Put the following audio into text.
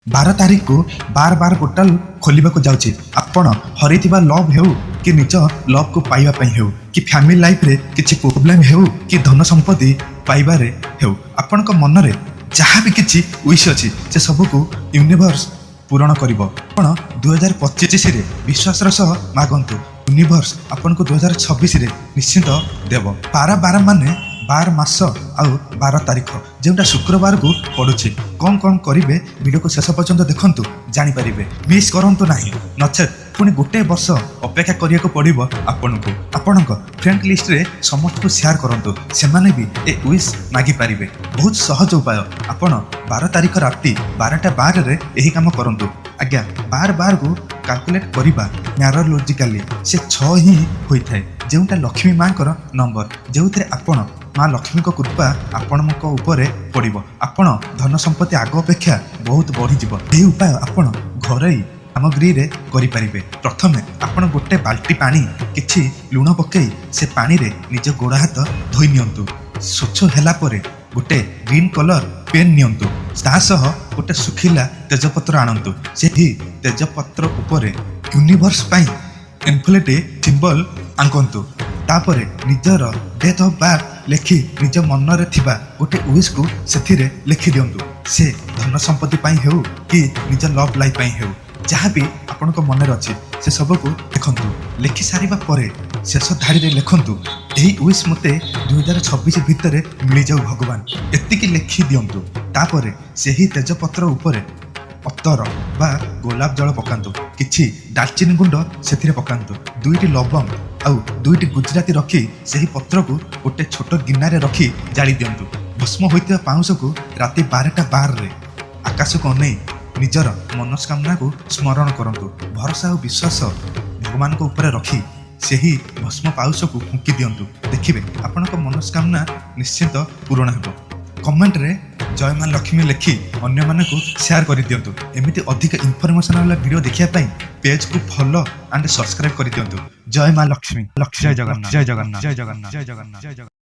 12 तारीख को बार बार पोर्टाल खोलिबाको जाउछि। आपण हरिथिबा लव हेउ कि निज लव को पाइबा पई हेउ कि फैमिली लाइफ रे किछि प्रॉब्लम हेउ कि धन संपत्ति पाइबारे हेउ, आपण को मन रे जहाँ भी किछि विश अछि से सब को यूनिवर्स पूर्ण करिवो। आपण 2025 रे विश्वास सह मागंतु, यूनिवर्स आपण को 2026 रे निश्चित देव। 12 माने 12 मास आउ 12 तारीख जोटा शुक्रवार को पड़ुछि। कौन कौन करेंगे वीडियो को शेष पर्यंत देखंतु जानिपारे, मिस करंतु नाही, नचेत पुणी गोटे वर्ष अपेक्षा करिया को पड़िबो। आपनको आपणक फ्रेंड लिस्ट रे समस्त को शेयर करंतु, सेमाने भी ए विश मागी पारिबे। बहुत सहज उपाय, आपण 12 तारीख राति 12:12 रे एही काम करंतु। आज्ञा 12 को कैलकुलेट करिबा न्यूरोलॉजिकली से 6 ही होई थाए, जेउटा लक्ष्मी मांकर नंबर, जेउतरे आपण माँ लक्ष्मी को कृपा आपण उपरे पड़िबो। आपण धन संपत्ति आग अपेक्षा बहुत बढ़ीजिव। यही उपाय आपण घरोई सामग्री रे करि परिबे। प्रथमे आपण गोटे बाल्टी पानी किछि लुण पकई से पानी रे निज गोड़ हाथ धोई नियंतु। स्वच्छ हैला परे गोटे ग्रीन कलर पेन नियंतु, तासह गोटे सुखिला तेजपत्र आणंतु। सेही तेजपत्र उपरे यूनिवर्स पाई इन्फिनिटी सिंबल आंकंतु। तापरे निजर डेट ऑफ बर्थ लेखि निज मन रे थिबा गोटे विश को सेथिरे लिखि दियंतु। से धन संपत्ति पाई हेउ कि निज लव लाइफ पाई हेउ, जहाँ भी आपण को मन रे अछि से सब को लिखंतु। लिखि सारिबा परे शेष धाड़ी रे लिखंतु, एही विश मते 2026 भितरे मिली जाऊ भगवान, एतिकी लिखि दियंतु। तापरे सेही तेजपत्र उपरे अत्तर बा गोलाप जल पकांतु, किछि दालचीनी गुंड सेथिरे पकांतु, 2टी लवंग आउ 2टी गुजराती रखी सेही पत्र को गोटे छोट गिन्नारे रखी जाली दियंतु। भस्म होइतिबा पाउंस को राति 12:12 रे आकाश को अनै निजर मनस्कामना को स्मरण करंतु। भरोसा और विश्वास भगवान को ऊपर रखी सेही भस्म पाउस को फुंकी दियंतु। देखिबे आपनक मनस्कामना निश्चित पूर्ण हेबो। कमेंट रे जय मां लक्ष्मी लिखि अन्य माने को शेयर कर दियंतु। एमिति अधिक इनफॉरमेशन वाला वीडियो देखिया पई पेज को फॉलो एंड सब्सक्राइब कर दियंतु। जय मां लक्ष्मी, जय जगन्नाथ, जय जगन्नाथ, जय जगन्नाथ, जय जगन्नाथ, जय जगन्नाथ।